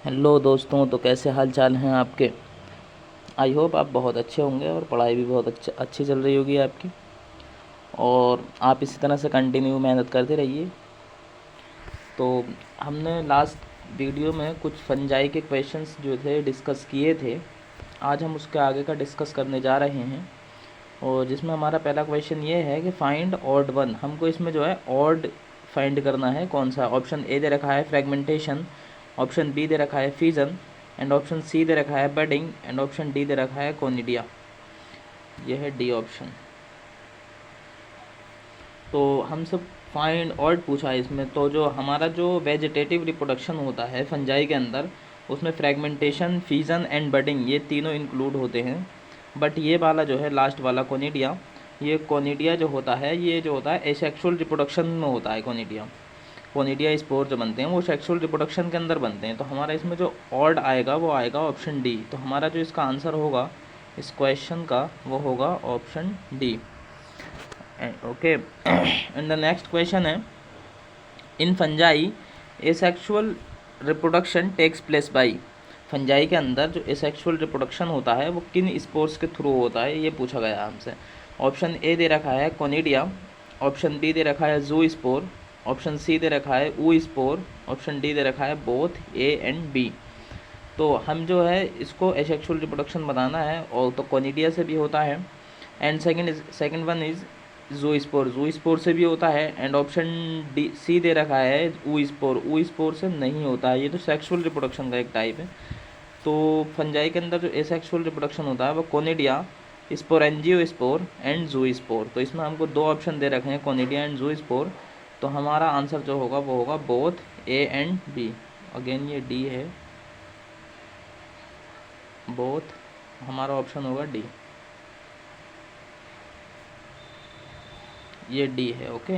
Hello दोस्तों, तो कैसे हाल चाल हैं आपके। आई होप आप बहुत अच्छे होंगे और पढ़ाई भी बहुत अच्छी चल रही होगी आपकी। और आप इसी तरह से कंटिन्यू मेहनत करते रहिए। तो हमने लास्ट वीडियो में कुछ फंजाई के क्वेश्चंस जो थे डिस्कस किए थे। आज हम उसके आगे का डिस्कस करने जा रहे हैं। और जिसमें हमारा पहला क्वेश्चन ये है कि फाइंड ऑड वन। हमको इसमें जो है ऑड फाइंड करना है। कौन सा? ऑप्शन ए दे रखा है फ्रेगमेंटेशन, ऑप्शन बी दे रखा है फ्यूजन, एंड ऑप्शन सी दे रखा है बडिंग, एंड ऑप्शन डी दे रखा है कोनिडिया। यह है डी ऑप्शन। तो हम सब फाइंड ऑड पूछा है इसमें। तो जो हमारा जो वेजिटेटिव रिप्रोडक्शन होता है फंजाई के अंदर, उसमें फ्रेगमेंटेशन, फ्यूजन एंड बडिंग ये तीनों इंक्लूड होते हैं। बट ये वाला जो है लास्ट वाला कोनिडिया, ये कोनिडिया जो होता है, ये जो होता है एसेक्सुअल रिप्रोडक्शन में होता है। कोनिडिया स्पोर जो बनते हैं वो सेक्सुअल रिप्रोडक्शन के अंदर बनते हैं। तो हमारा इसमें जो ऑड आएगा वो आएगा ऑप्शन डी। तो हमारा जो इसका आंसर होगा इस क्वेश्चन का वो होगा option D. Okay, and the next question है, in fungi asexual reproduction takes place by. Fungi के अंदर जो एसेक्सुअल रिप्रोडक्शन होता है वो किन स्पोर्स के थ्रू होता है, ये पूछा गया हमसे। ऑप्शन ए दे रखा है कोनिडिया, ऑप्शन बी दे रखा है जू स्पोर, ऑप्शन सी दे रखा है ऊ स्पोर, ऑप्शन डी दे रखा है बोथ ए एंड बी। तो हम जो है इसको एसेक्सुअल रिप्रोडक्शन बनाना है, और तो कोनिडिया से भी होता है, एंड सेकंड वन इज़ जू स्पोर से भी होता है, एंड ऑप्शन डी सी दे रखा है ऊ स्पोर से नहीं होता है। ये तो सेक्सुअल रिप्रोडक्शन का एक टाइप है। तो फंजाई के अंदर जो एसेक्सुअल रिप्रोडक्शन होता है वो कोनिडिया, स्पोरेंजियो स्पोर एंड जू स्पोर। तो इसमें हमको दो ऑप्शन दे रखे हैं, कोनिडिया एंड जू स्पोर। तो हमारा आंसर जो होगा वो होगा both A and B. Again ये डी है, बोथ हमारा ऑप्शन होगा डी। ये डी है। Okay,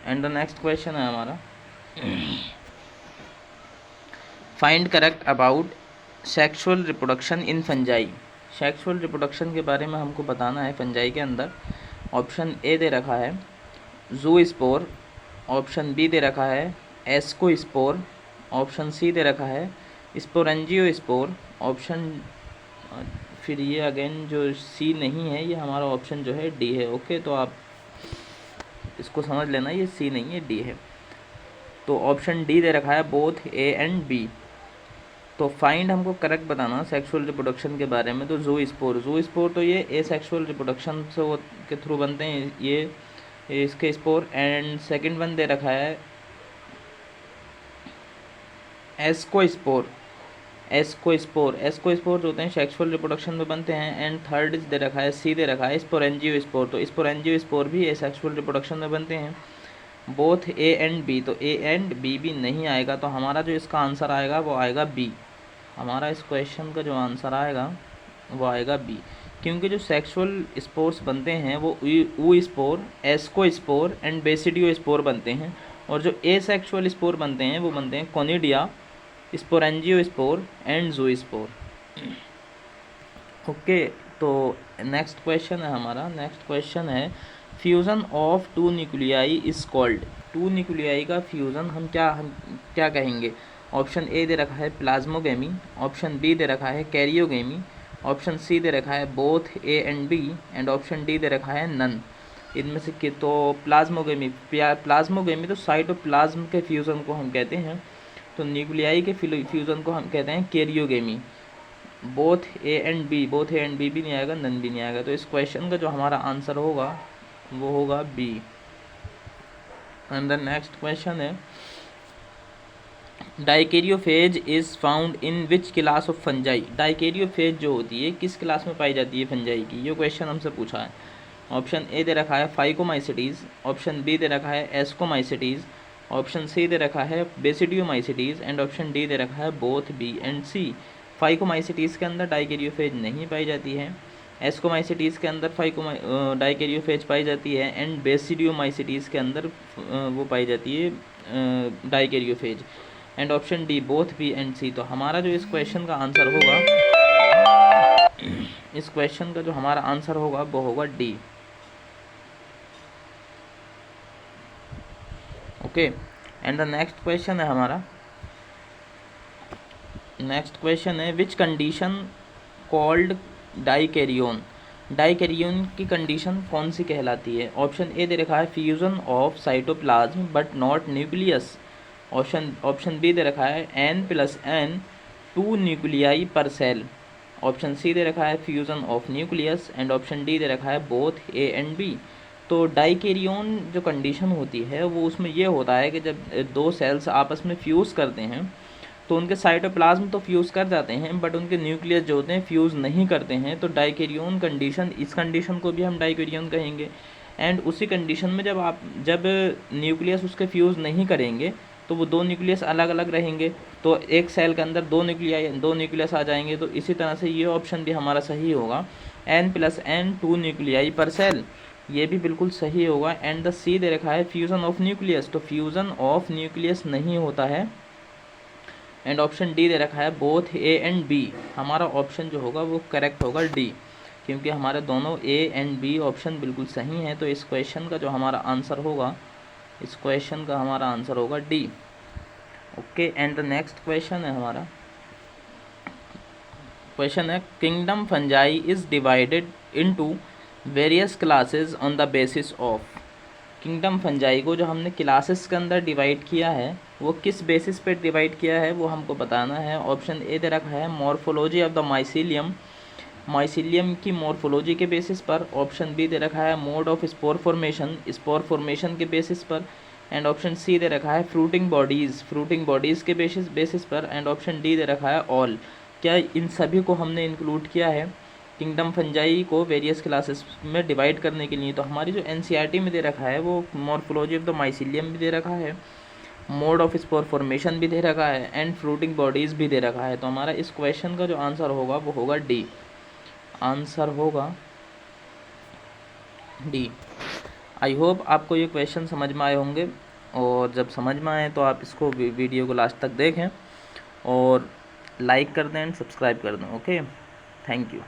and the next question है हमारा, find correct about sexual reproduction in fungi. Sexual reproduction के बारे में हमको बताना है फंजाई के अंदर। ऑप्शन ए दे रखा है जू स्पोर, ऑप्शन बी दे रखा है एस्को स्पोर, ऑप्शन सी दे रखा है स्पोरेंजियो स्पोर, ऑप्शन फिर ये अगेन जो सी नहीं है, ये हमारा ऑप्शन जो है डी है। ओके, तो आप इसको समझ लेना, ये सी नहीं है, डी है। तो ऑप्शन डी दे रखा है बोथ ए एंड बी। तो फाइंड हमको करेक्ट बताना सेक्सुअल रिप्रोडक्शन के बारे में। तो जू स्पोर तो ये ए सेक्सुअल रिप्रोडक्शन से वो के थ्रू बनते हैं, ये इसके स्पोर। एंड सेकंड वन दे रखा है एस्को स्पोर जो होते हैं सेक्सुअल रिप्रोडक्शन में बनते हैं। एंड थर्ड दे रखा है सी दे रखा है स्पोरेंजियो स्पोर। तो स्पोरेंजियो स्पोर भी सेक्सुअल रिप्रोडक्शन में बनते हैं। बोथ ए एंड बी, तो ए एंड बी भी नहीं आएगा। तो हमारा जो इसका आंसर आएगा वो आएगा बी। हमारा इस क्वेश्चन का जो आंसर आएगा वो आएगा बी, क्योंकि जो सेक्सुअल स्पोर्स बनते हैं वो oospore, ascospore and basidiospore बनते हैं। और जो ए सेक्सुअल स्पोर बनते हैं वो बनते हैं कोनिडिया, स्पोरेंजियो स्पोर एंड जू स्पोर। ओके, तो नेक्स्ट क्वेश्चन है हमारा। नेक्स्ट क्वेश्चन है, fusion of two nuclei is called. Two nuclei का फ्यूज़न हम क्या कहेंगे। ऑप्शन ए दे रखा है प्लाज्मोगेमी, ऑप्शन बी दे रखा है कैरियोगेमी, ऑप्शन सी दे रखा है both A and B, and option D दे रखा है नन। इनमें से कि तो प्लाज्मोगेमी तो साइटोप्लाज्म के फ्यूज़न को हम कहते हैं। तो न्यूक्लियाई के फ्यूज़न को हम कहते हैं karyogamy. Both A and B भी नहीं आएगा, नन भी नहीं आएगा। तो इस क्वेश्चन का जो हमारा आंसर होगा वो होगा B. And the next question है, dikaryophase is found in which class of fungi. Dikaryophase जो होती है किस क्लास में पाई जाती है फंजाई की, ये क्वेश्चन हमसे पूछा है। ऑप्शन ए दे रखा है फाइकोमाइसिटीज़, ऑप्शन बी दे रखा है एस्कोमाइसिटीज़, ऑप्शन सी दे रखा है बेसिडियोमाइसिटीज़, एंड ऑप्शन डी दे रखा है बोथ बी एंड सी। फाइकोमाइसिटीज़ के अंदर डाइकेरियोफेज नहीं पाई जाती है, एस्कोमाइसिटीज़ के अंदर डाइकेरियोफेज पाई जाती है, एंड बेसिडियोमाइसिटीज़ के अंदर वो पाई जाती है dikaryophase. And option D both B and C. तो हमारा जो इस क्वेश्चन का आंसर होगा, इस क्वेश्चन का जो हमारा आंसर होगा वो होगा D. Okay, and the next question है हमारा, नेक्स्ट क्वेश्चन है which condition called dikaryon, dikaryon की कंडीशन कौन सी कहलाती है। ऑप्शन ए दे रखा है fusion of cytoplasm but not nucleus. Option B दे रखा है N+N 2 न्यूक्लियाई पर सेल। ऑप्शन सी दे रखा है fusion of nucleus and option D दे रखा है बोथ A एंड B। तो डाइकैरियोन जो कंडीशन होती है वो उसमें ये होता है कि जब दो सेल्स आपस में फ्यूज़ करते हैं तो उनके साइटोप्लाज्म तो फ्यूज़ कर जाते हैं बट उनके न्यूक्लियस जो होते हैं फ्यूज़ नहीं करते हैं। तो डाइकैरियोन कंडीशन, इस कंडीशन को भी हम डाइकैरियोन कहेंगे। एंड उसी कंडीशन में जब न्यूक्लियस उसके फ्यूज़ नहीं करेंगे तो वो दो न्यूक्लियस अलग अलग रहेंगे, तो एक सेल के अंदर दो न्यूक्लियस आ जाएंगे। तो इसी तरह से ये ऑप्शन भी हमारा सही होगा, N+N 2 न्यूक्लियाई पर सेल, ये भी बिल्कुल सही होगा। एंड द सी दे रखा है फ्यूज़न ऑफ न्यूक्लियस, तो फ्यूज़न ऑफ न्यूक्लियस नहीं होता है। एंड ऑप्शन डी दे रखा है बोथ A एंड B, हमारा ऑप्शन जो होगा वो करेक्ट होगा डी, क्योंकि हमारे दोनों A एंड B ऑप्शन बिल्कुल सही हैं। तो इस क्वेश्चन का जो हमारा आंसर होगा, इस क्वेश्चन का हमारा आंसर होगा D. Okay, and the next question है हमारा, क्वेश्चन है kingdom fungi is divided into various classes on the basis of. Kingdom fungi को जो हमने क्लासेस के अंदर डिवाइड किया है वो किस बेसिस पे डिवाइड किया है वो हमको बताना है। ऑप्शन ए दे रखा है morphology of the mycelium, mycelium की मॉर्फोलॉजी के बेसिस पर। ऑप्शन बी दे रखा है मोड ऑफ स्पोर फॉर्मेशन के बेसिस पर। एंड ऑप्शन सी दे रखा है फ्रूटिंग बॉडीज़ के बेसिस पर। एंड ऑप्शन डी दे रखा है ऑल। क्या इन सभी को हमने इंक्लूड किया है किंगडम फंजाई को वेरियस क्लासेस में डिवाइड करने के लिए? तो हमारी जो NCERT में दे रखा है वो मॉर्फोलॉजी ऑफ द माइसीलियम भी दे रखा है, मोड ऑफ स्पोर फॉर्मेशन भी दे रखा है एंड फ्रूटिंग बॉडीज़ भी दे रखा है। तो हमारा इस क्वेश्चन का जो आंसर होगा वो होगा डी, आंसर होगा डी। आई होप आपको ये क्वेश्चन समझ में आए होंगे, और जब समझ में आए तो आप इसको वीडियो को लास्ट तक देखें और लाइक कर दें एंड सब्सक्राइब कर दें। Okay, thank you.